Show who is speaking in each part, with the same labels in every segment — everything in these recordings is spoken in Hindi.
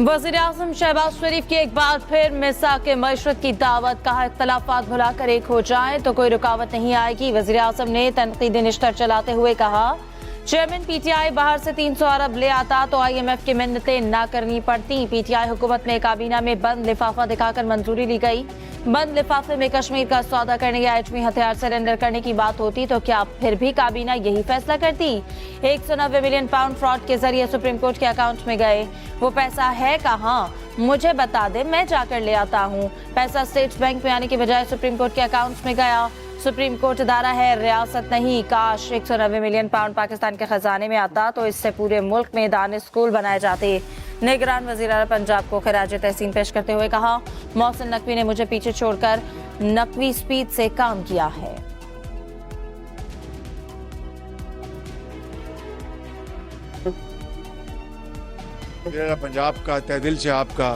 Speaker 1: वज़ीर-ए-आज़म शहबाज शरीफ की एक बार फिर मिसाक मशरत की दावत, कहा इख्तलाफात भुलाकर एक हो जाए तो कोई रुकावट नहीं आएगी। वज़ीर-ए-आज़म ने तनकीदी निश्तर चलाते हुए कहा, चेयरमैन पीटीआई बाहर से 300 अरब ले आता तो IMF की मिन्नतें ना करनी पड़ती। पीटीआई हुकूमत में काबीना में बंद लिफाफा दिखाकर मंजूरी ली गई। बंद लिफाफे में कश्मीर का सौदा करने या एटमी हथियार सरेंडर करने की बात होती तो क्या फिर भी काबीना यही फैसला करती? 190 मिलियन पाउंड फ्रॉड के जरिए सुप्रीम कोर्ट के अकाउंट में गए, वो पैसा है कहाँ? मुझे बता दे, मैं जाकर ले आता हूँ। पैसा स्टेट बैंक में आने की बजाय सुप्रीम कोर्ट के अकाउंट में गया। सुप्रीम कोर्ट इदारा है, रियासत नहीं। काश 190 मिलियन पाउंड पाकिस्तान के खजाने में आता तो इससे पूरे मुल्क में दानिश स्कूल बनाए जाते। निगरान वज़ीर आला पंजाब को खिराज तहसीन पेश करते हुए कहा, मोहसिन नकवी ने मुझे पीछे छोड़कर नकवी स्पीड से काम किया है।
Speaker 2: पंजाब का तहे दिल से आपका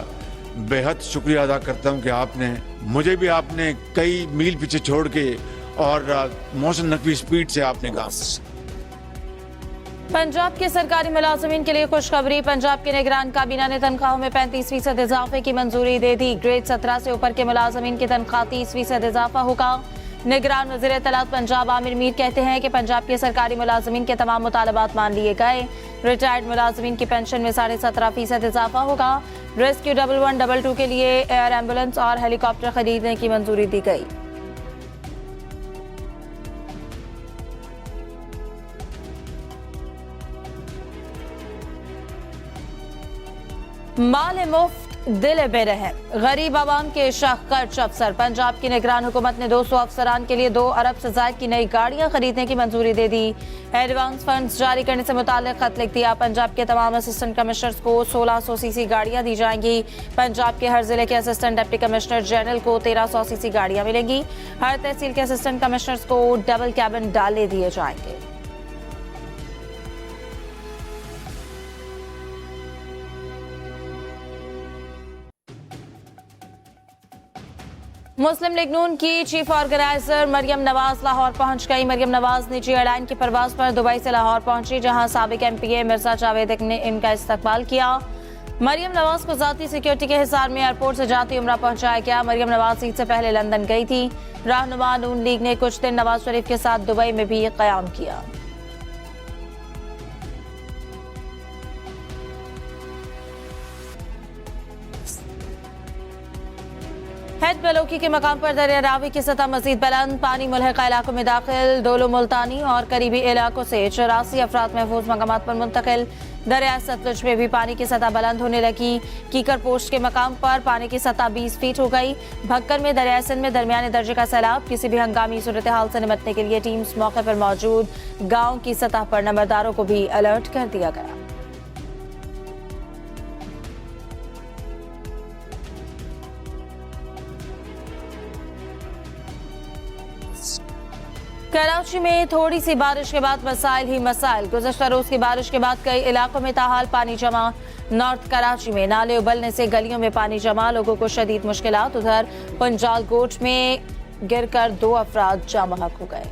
Speaker 2: बेहद शुक्रिया अदा करता हूं कि आपने कई मील पीछे छोड़ के और मोहसिन नकवी स्पीड से आपने काम।
Speaker 1: पंजाब के सरकारी मुलाजमीन के लिए खुशखबरी। पंजाब के निगरान काबीना ने तनख्वाहों में 35% इजाफे की मंजूरी दे दी। ग्रेड 17 से ऊपर के मुलाजमीन की तनख्वाह 30% इजाफा होगा। निगरान वज़ीर इत्तलात पंजाब आमिर मीर कहते हैं कि पंजाब के सरकारी मुलाजमीन के तमाम मुतालबात मान लिए गए। रिटायर्ड मुलाजमीन की पेंशन में 17.5% इजाफा होगा। रेस्क्यू 1122 के लिए एयर एम्बुलेंस और हेलीकॉप्टर खरीदने की मंजूरी दी गई। माल मुफ्त दिल बेरहम, गरीब आवाम के शख्स अफसर। पंजाब की निगरान हुकूमत ने 200 अफसरान के लिए 2 अरब से ज़ायद की नई गाड़ियां खरीदने की मंजूरी दे दी। एडवांस फंड्स जारी करने से मुताल्लिक खत लिख दिया। पंजाब के तमाम असिस्टेंट कमिश्नर्स को 1600 सीसी गाड़ियां दी जाएंगी। पंजाब के हर जिले के असिस्टेंट डिप्टी कमिश्नर जनरल को 1300 सीसी गाड़ियां मिलेंगी। हर तहसील के असिस्टेंट कमिश्नर्स को डबल कैबिन डाले दिए जाएंगे। मुस्लिम लीग नून की चीफ ऑर्गेनाइजर मरियम नवाज लाहौर पहुंच गई। मरियम नवाज निजी एयरलाइन की परवाज पर दुबई से लाहौर पहुंची, जहां साबिक MPA मिर्जा जावेद ने इनका इस्तकबाल किया। मरियम नवाज को जाती सिक्योरिटी के हिसार में एयरपोर्ट से जाती उम्रा पहुंचाया गया। मरियम नवाज ईद से पहले लंदन गई थी। रहनुमा नून लीग ने कुछ दिन नवाज शरीफ के साथ दुबई में भी क़याम किया। हेड बलोकी के मकाम पर दरिया रावी की सतह मजीद बुलंद, पानी मुल्हिका इलाकों में दाखिल। डोलो मुल्तानी और करीबी इलाकों से 84 अफराद महफूज मकामात पर मुंतकिल। दरिया सतलुज में भी पानी की सतह बुलंद होने लगी। कीकर पोस्ट के मकाम पर पानी की सतह 20 फीट हो गई। भक्कर में दरिया सिंध में दरमियाने दर्जे का सैलाब। किसी भी हंगामी सूरत हाल से निपटने के लिए टीम्स मौके पर मौजूद। गाँव की सतह पर नंबरदारों को भी अलर्ट कर दिया गया। कराची में थोड़ी सी बारिश के बाद मसाइल ही मसाइल। गुज़श्ता रोज की बारिश के बाद कई इलाकों में ताहाल पानी जमा। नॉर्थ कराची में नाले उबलने से गलियों में पानी जमा, लोगों को शदीद मुश्किलात। उधर पंजाल गोट में गिरकर 2 अफराद जाम बहक हो गए।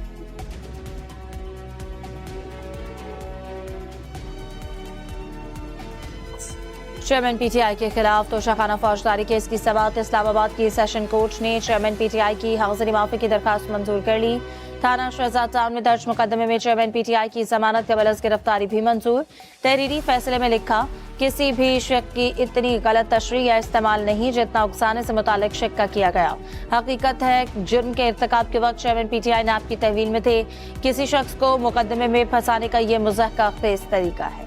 Speaker 1: चेयरमैन PTI के खिलाफ तोशाखाना फौजदारी केस की समाअत इस्लामाबाद की सेशन कोर्ट ने चेयरमैन PTI की हाजिरी माफी की दरखास्त मंजूर कर ली। थाना शहजाद टाउन में दर्ज मुकदमे में चेयरमैन PTI की जमानत कबल अज़ गिरफ्तारी भी मंजूर। तहरीरी फैसले में लिखा, किसी भी शक की इतनी गलत तशरीह या इस्तेमाल नहीं जितना उकसाने से मुतालिक शक का किया गया। हकीकत है जुर्म के इर्तिकाब के वक्त चेयरमैन PTI नाब की तहवील में थे। किसी शख्स को मुकदमे में फंसाने का ये मुज़हका खेज़ तरीका है।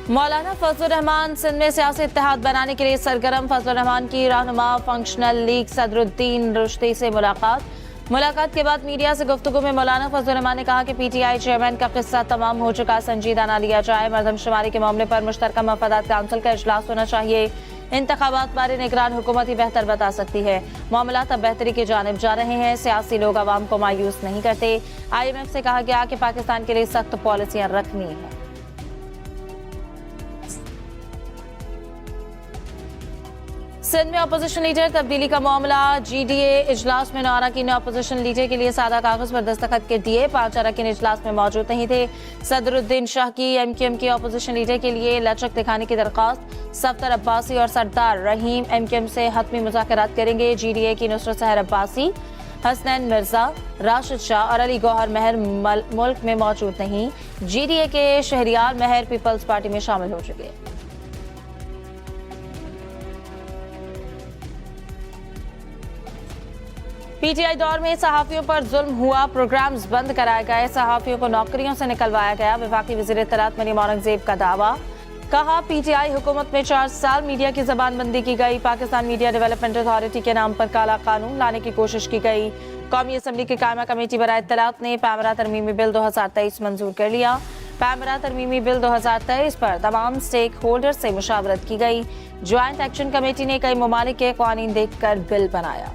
Speaker 1: मौलाना फजलुर रहमान सिंध में सियासी इत्तेहाद बनाने के लिए सरगर्म। फजलुर रहमान की रहनुमा फंक्शनल लीग सदरुद्दीन रुश्दी से मुलाकात के बाद मीडिया से गुफ्तगू में मौलाना फजलुर रहमान ने कहा कि PTI चेयरमैन का किस्सा तमाम हो चुका, संजीदा न लिया जाए। मरदमशुमारी के मामले पर मुश्तरका मफादात काउंसिल का इजलास होना चाहिए। इंतखाबात बारे निगरान हुकूमत ही बेहतर बता सकती है। मामलात अब बेहतरी की जानिब जा रहे हैं। सियासी लोग आवाम को मायूस नहीं करते। IMF से कहा गया कि पाकिस्तान के लिए सख्त पॉलिसियां रखनी है। सिंध में अपोजिशन लीडर तब्दीली का मामला। जीडीए इजलास में 9 अरकान अपोजिशन लीडर के लिए सादा कागज पर दस्तखत के दिए। 5 अरकान इजलास में मौजूद नहीं थे। सदरुद्दीन शाह की एमक्यूएम के अपोजिशन लीडर के लिए लचक दिखाने की दरख्वास्त। सफ्तर अब्बासी और सरदार रहीम एमक्यूएम से हतमी मुज़ाकरात करेंगे। जीडीए की नुसरत सहर अब्बासी, हसनैन मिर्जा, राशिद शाह और अली गौहर महर मुल्क में मौजूद नहीं। जीडीए के शहरियार महर पीपल्स पार्टी में शामिल हो चुके। पीटीआई दौर में सहाफियों पर जुल्म हुआ, प्रोग्राम्स बंद कराए गए, सहाफियों को नौकरियों से निकलवाया गया। वफाकी वज़ीर इत्तलात मरियम औरंगजेब का दावा। कहा, पीटीआई हुकूमत में 4 साल मीडिया की जबानबंदी की गई। पाकिस्तान मीडिया डेवलपमेंट अथॉरिटी के नाम पर काला कानून लाने की कोशिश की गई। कौमी असम्बली की कायमा कमेटी बराए इत्तलात ने पैमरा तरमीमी बिल 2023 मंजूर कर लिया। पैमरा तरमीमी बिल 2023 पर तमाम स्टेक होल्डर से मुशावरत की गई। ज्वाइंट एक्शन कमेटी ने कई ममालिक के कानून देखकर बिल बनाया।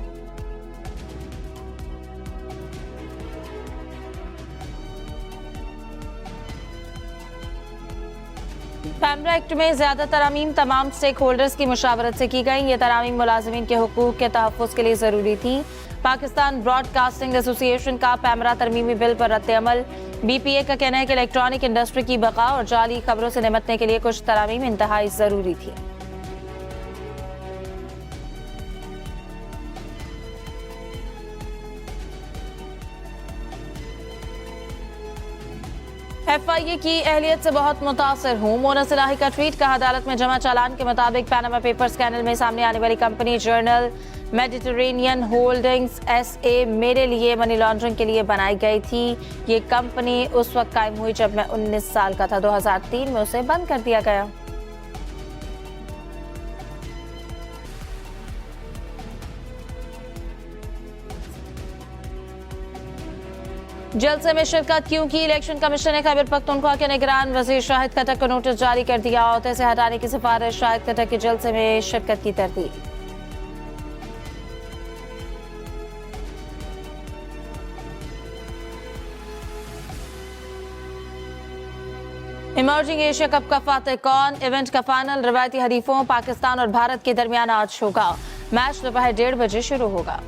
Speaker 1: पैमरा एक्ट में ज्यादा तरामीम तमाम स्टेक होल्डर्स की मुशावरत से की गई। ये तरामीम मुलाजिमीन के हुकूक के तहफ़्फ़ुज़ के लिए ज़रूरी थी। पाकिस्तान ब्रॉडकास्टिंग एसोसिएशन का पैमरा तरमीमी बिल पर रद्द-ए-अमल। बीपीए का कहना है कि इलेक्ट्रॉनिक इंडस्ट्री की बका और जाली खबरों से निपटने के लिए कुछ तरामीम इंतहाई ज़रूरी थी। FIA की अहलियत से बहुत मुतासर हूँ, मोना सिलाही का ट्वीट। कहा, अदालत में जमा चालान के मुताबिक पैनामा पेपर्स स्कैंडल में सामने आने वाली company journal Mediterranean holdings SA मेरे लिए मनी लॉन्ड्रिंग के लिए बनाई गई थी। ये कंपनी उस वक्त कायम हुई जब मैं 19 साल का था। 2003 में उसे बंद कर दिया गया। जलसे में शिरकत क्यों की? इलेक्शन कमीशन ने खैबर पख्तूनख्वा के निगरान वजीर शाहिद खट्टर को नोटिस जारी कर दिया। ओहदे से हटाने की सिफारिश। शाहिद खट्टर के जलसे में शिरकत की तरदीद। इमर्जिंग एशिया कप का फातेह कौन? इवेंट का फाइनल रवायती हरीफों पाकिस्तान और भारत के दरमियान आज होगा। मैच दोपहर 1:30 बजे शुरू होगा।